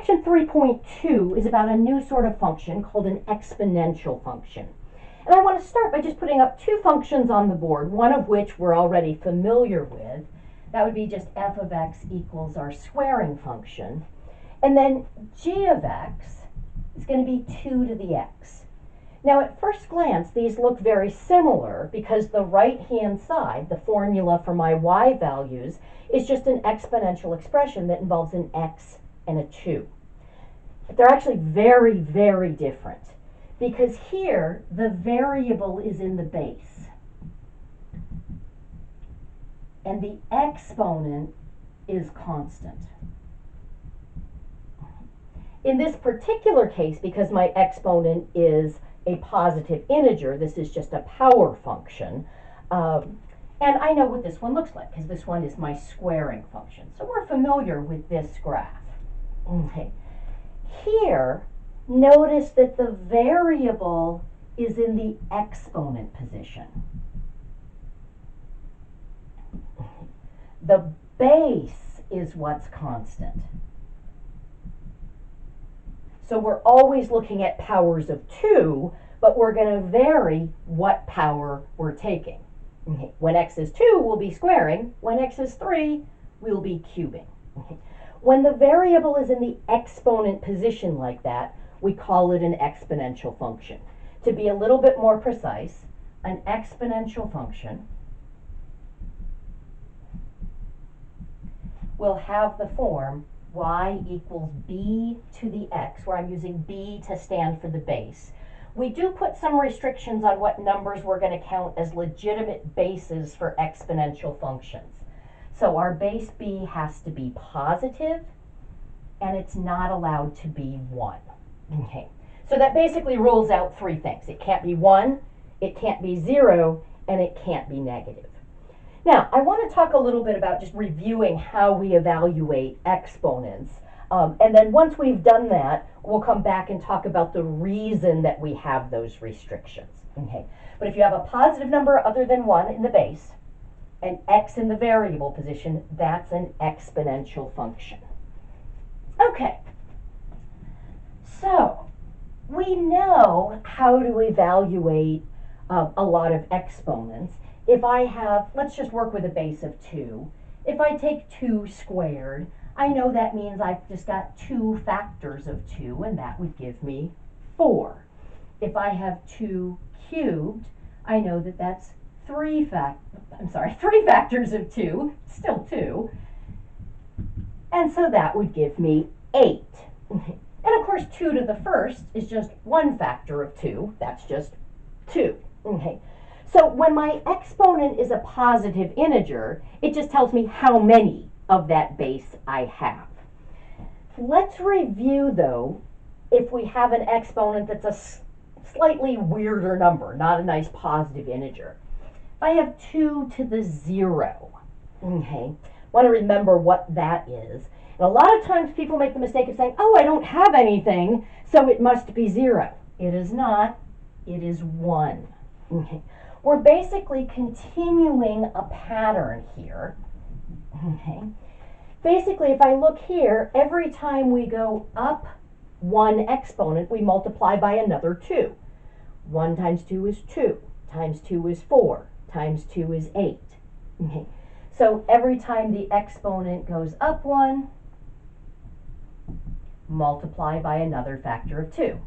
section 3.2 is about a new sort of function called an exponential function. And I want to start by just putting up two functions on the board, one of which we're already familiar with. That would be just f of x equals our squaring function. And then g of x is going to be 2 to the x. Now at first glance, these look very similar because the right-hand side, the formula for my y values, is just an exponential expression that involves an x and a 2. But they're actually very, very different because here the variable is in the base and the exponent is constant. In this particular case, because my exponent is a positive integer, this is just a power function. And I know what this one looks like because this one is my squaring function. So we're familiar with this graph. Okay. Here, notice that the variable is in the exponent position. The base is what's constant. So we're always looking at powers of 2, but we're going to vary what power we're taking. Okay. When x is 2, we'll be squaring. When x is 3, we'll be cubing. Okay. When the variable is in the exponent position like that, we call it an exponential function. To be a little bit more precise, an exponential function will have the form y equals b to the x, where I'm using b to stand for the base. We do put some restrictions on what numbers we're going to count as legitimate bases for exponential functions. So our base b has to be positive, and it's not allowed to be 1. Okay. So that basically rules out 3 things. It can't be 1, it can't be 0, and it can't be negative. Now, I want to talk a little bit about just reviewing how we evaluate exponents. And then once we've done that, we'll come back and talk about the reason that we have those restrictions. Okay. But if you have a positive number other than 1 in the base, and x in the variable position, that's an exponential function. Okay. So, we know how to evaluate a lot of exponents. If I have, let's just work with a base of 2. If I take 2 squared, I know that means I've just got 2 factors of 2, and that would give me 4. If I have 2 cubed, I know that that's 3 factors of 2, still 2. And so that would give me 8. And of course, 2 to the first is just 1 factor of 2. That's just 2. Okay. So when my exponent is a positive integer, it just tells me how many of that base I have. Let's review, though, if we have an exponent that's a slightly weirder number, not a nice positive integer. If I have 2 to the 0, okay, want to remember what that is. And a lot of times people make the mistake of saying, oh, I don't have anything, so it must be 0. It is not. It is 1. Okay. We're basically continuing a pattern here. Okay. Basically, if I look here, every time we go up 1 exponent, we multiply by another 2. 1 times 2 is 2, times 2 is 4, times 2 is 8. Okay. So every time the exponent goes up 1, multiply by another factor of 2.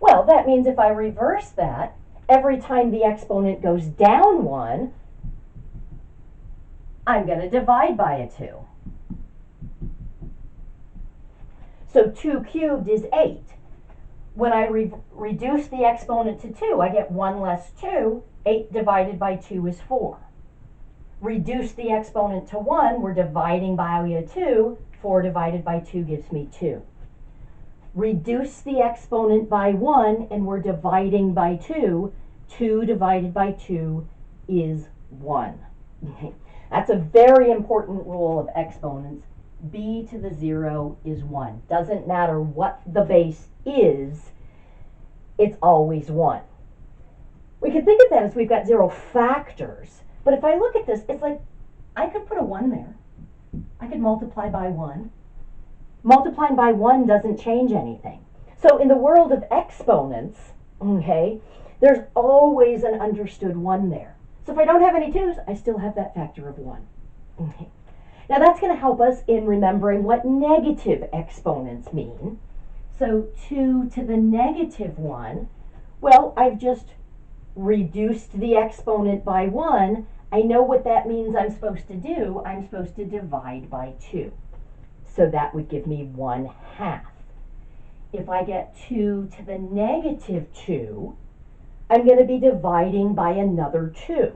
Well, that means if I reverse that, every time the exponent goes down 1, I'm going to divide by a 2. So 2 cubed is 8. When I reduce the exponent to 2, I get 1 less 2. 8 divided by 2 is 4. Reduce the exponent to 1, we're dividing by a 2. 4 divided by 2 gives me 2. Reduce the exponent by 1, and we're dividing by 2. 2 divided by 2 is 1. Okay. That's a very important rule of exponents. B to the 0 is 1. Doesn't matter what the base is, it's always 1. We can think of that as we've got 0 factors. But if I look at this, it's like I could put a 1 there. I could multiply by 1. Multiplying by 1 doesn't change anything. So in the world of exponents, okay, there's always an understood 1 there. So if I don't have any 2's, I still have that factor of 1. Okay. Now that's going to help us in remembering what negative exponents mean. So 2 to the negative 1, well, I've just reduced the exponent by 1. I know what that means I'm supposed to do. I'm supposed to divide by 2. So that would give me 1/2. If I get 2 to the negative 2, I'm going to be dividing by another 2.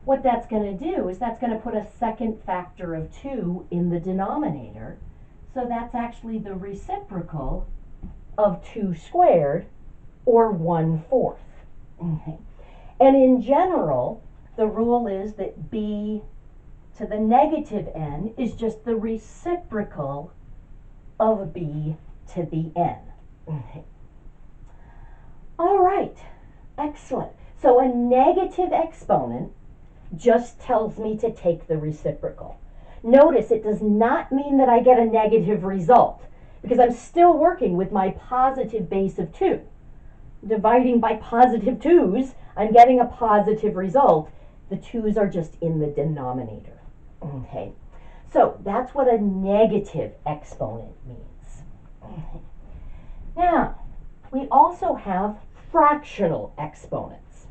What that's going to do is that's going to put a second factor of 2 in the denominator. So that's actually the reciprocal of 2 squared, or 1/4. Okay. And in general, the rule is that b to the negative n is just the reciprocal of b to the n. Okay. All right, excellent. So a negative exponent just tells me to take the reciprocal. Notice it does not mean that I get a negative result, because I'm still working with my positive base of 2. Dividing by positive 2's, I'm getting a positive result. The 2's are just in the denominator. Okay, so that's what a negative exponent means. Okay. Now, we also have fractional exponents.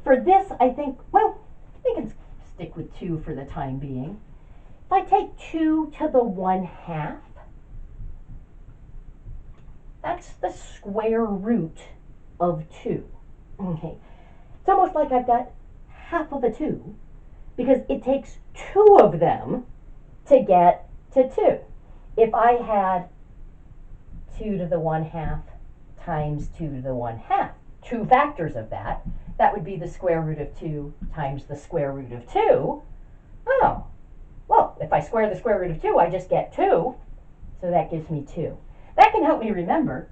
For this, I think, well, we can stick with 2 for the time being. If I take 2 to the 1/2, that's the square root of 2. Okay, it's almost like I've got half of a 2, because it takes 2 of them to get to 2. If I had 2 to the 1/2 times 2 to the 1/2, 2 factors of that, that would be the square root of 2 times the square root of 2. Oh, well, if I square the square root of 2, I just get 2, so that gives me 2. That can help me remember.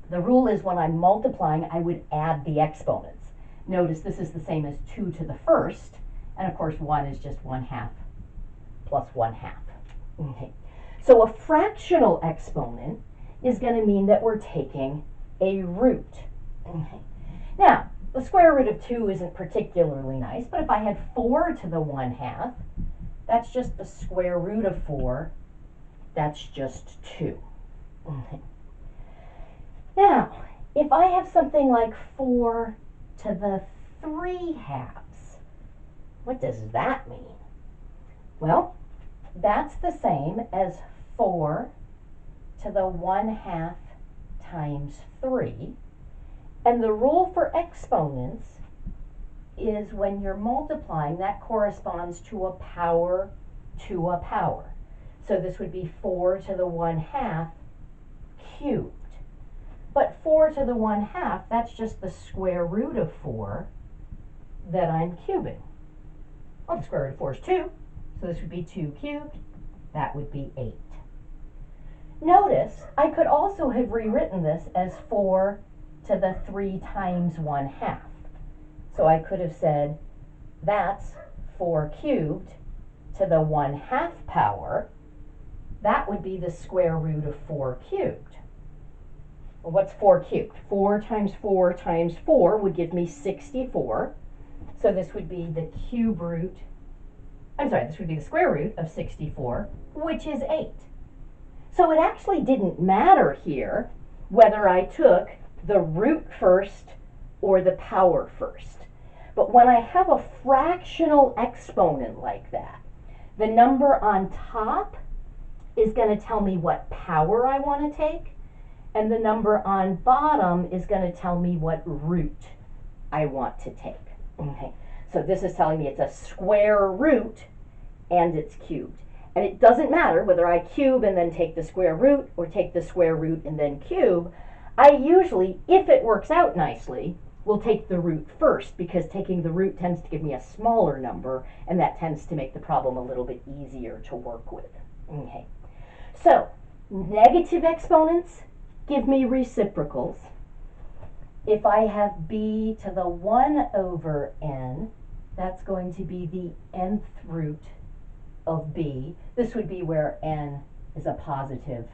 The rule is when I'm multiplying, I would add the exponents. Notice this is the same as 2 to the 1st, and of course 1 is just 1/2 plus 1/2. Okay. So a fractional exponent is going to mean that we're taking a root. Okay. Now, the square root of 2 isn't particularly nice, but if I had 4 to the 1/2, that's just the square root of 4. That's just 2. Okay. Now, if I have something like 4 to the 3/2, what does that mean? Well, that's the same as 4 to the 1/2 times 3. And the rule for exponents is when you're multiplying, that corresponds to a power to a power. So this would be 4 to the 1/2 cubed. But 4 to the 1/2, that's just the square root of 4 that I'm cubing. Well, the square root of 4 is 2, so this would be 2 cubed. That would be 8. Notice, I could also have rewritten this as 4 to the 3 times 1/2. So I could have said, that's 4 cubed to the 1/2 power. That would be the square root of 4 cubed. Well, what's 4 cubed? 4 times 4 times 4 would give me 64. So this would be the cube root, this would be the square root of 64, which is 8. So it actually didn't matter here whether I took the root first or the power first. But when I have a fractional exponent like that, the number on top is going to tell me what power I want to take, and the number on bottom is going to tell me what root I want to take. Okay, so this is telling me it's a square root and it's cubed. And it doesn't matter whether I cube and then take the square root or take the square root and then cube. I usually, if it works out nicely, will take the root first, because taking the root tends to give me a smaller number, and that tends to make the problem a little bit easier to work with. Okay, so negative exponents give me reciprocals. If I have b to the 1 over n, that's going to be the nth root of b. This would be where n is a positive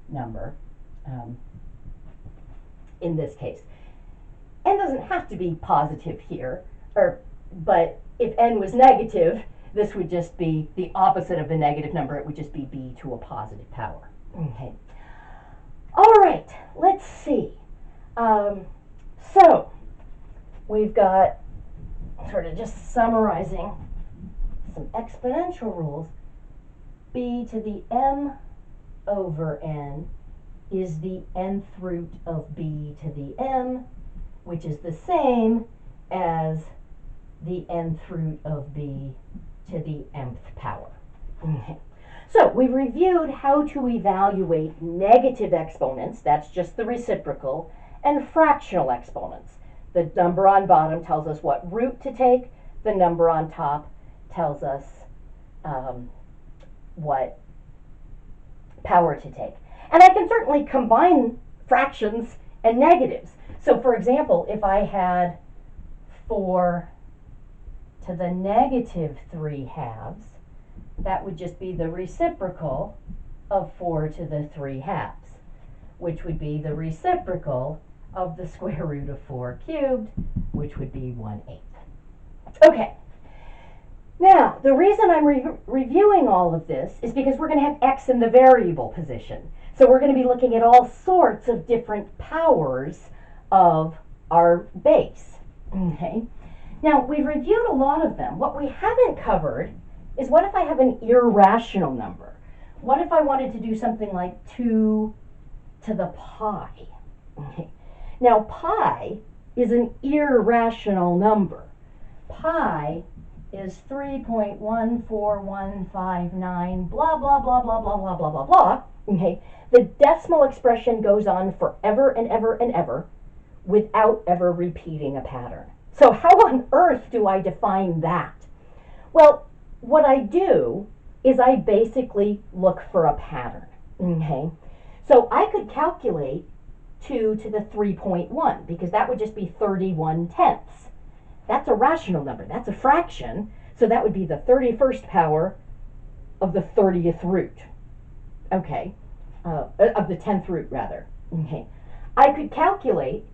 number in this case. N doesn't have to be positive here, but if n was negative, this would just be the opposite of the negative number. It would just be b to a positive power. Okay. All right, let's see. So we've got, sort of just summarizing some exponential rules. B to the m over n is the nth root of b to the m, which is the same as the nth root of b to the mth power. Okay. So we've reviewed how to evaluate negative exponents, that's just the reciprocal, and fractional exponents. The number on bottom tells us what root to take, the number on top tells us what power to take. And I can certainly combine fractions and negatives. So for example, if I had 4 to the negative 3/2, that would just be the reciprocal of 4 to the 3/2, which would be the reciprocal of the square root of 4 cubed, which would be 1/8. Okay. Now, the reason I'm reviewing all of this is because we're going to have x in the variable position. So we're going to be looking at all sorts of different powers of our base. Okay. Now, we've reviewed a lot of them. What we haven't covered is what if I have an irrational number? What if I wanted to do something like 2 to the pi? Okay. Now, pi is an irrational number. Pi is 3.14159, blah, blah, blah, blah, blah, blah, blah, blah, blah. Okay. The decimal expression goes on forever and ever and ever without ever repeating a pattern. So how on earth do I define that? Well, what I do is I basically look for a pattern. Okay. So I could calculate 2 to the 3.1 because that would just be 31/10. That's a rational number. That's a fraction. So that would be the 31st power of the 30th root. Okay. Of the 10th root, rather. Okay. I could calculate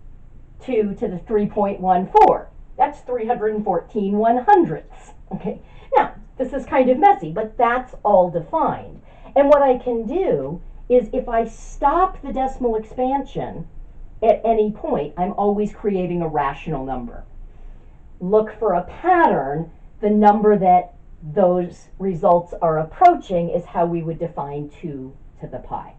2 to the 3.14. That's 314/100ths. Okay. Now, this is kind of messy, but that's all defined. And what I can do is if I stop the decimal expansion at any point, I'm always creating a rational number. Look for a pattern. The number that those results are approaching is how we would define 2 to the pi.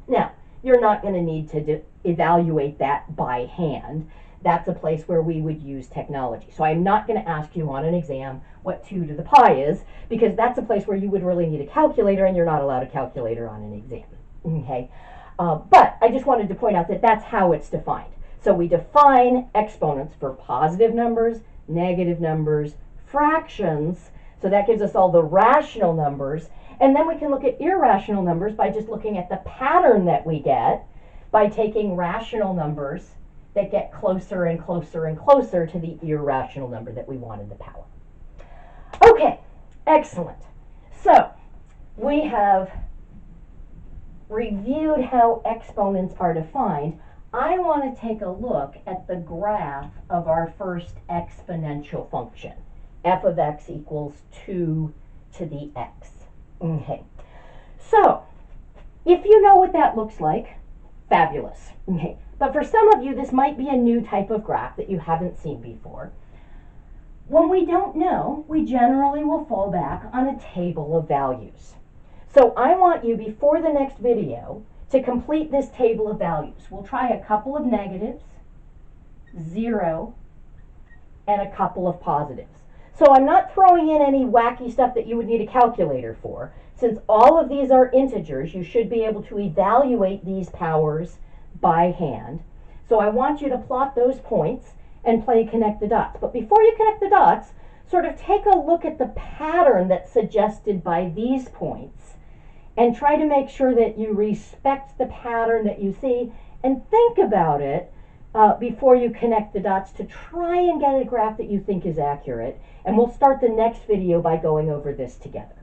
Now, you're not going to need to evaluate that by hand. That's a place where we would use technology. So I'm not going to ask you on an exam what 2 to the pi is, because that's a place where you would really need a calculator, and you're not allowed a calculator on an exam. Okay, but I just wanted to point out that that's how it's defined. So we define exponents for positive numbers, negative numbers, fractions. So that gives us all the rational numbers. And then we can look at irrational numbers by just looking at the pattern that we get by taking rational numbers that get closer and closer and closer to the irrational number that we wanted the power. Okay, excellent. So we have reviewed how exponents are defined. I want to take a look at the graph of our first exponential function. F of x equals 2 to the x. Okay. So, if you know what that looks like, fabulous. Okay. But for some of you, this might be a new type of graph that you haven't seen before. When we don't know, we generally will fall back on a table of values. So I want you, before the next video, to complete this table of values. We'll try a couple of negatives, 0, and a couple of positives. So I'm not throwing in any wacky stuff that you would need a calculator for. Since all of these are integers, you should be able to evaluate these powers by hand. So I want you to plot those points and play connect the dots. But before you connect the dots, sort of take a look at the pattern that's suggested by these points and try to make sure that you respect the pattern that you see and think about it before you connect the dots to try and get a graph that you think is accurate. And we'll start the next video by going over this together.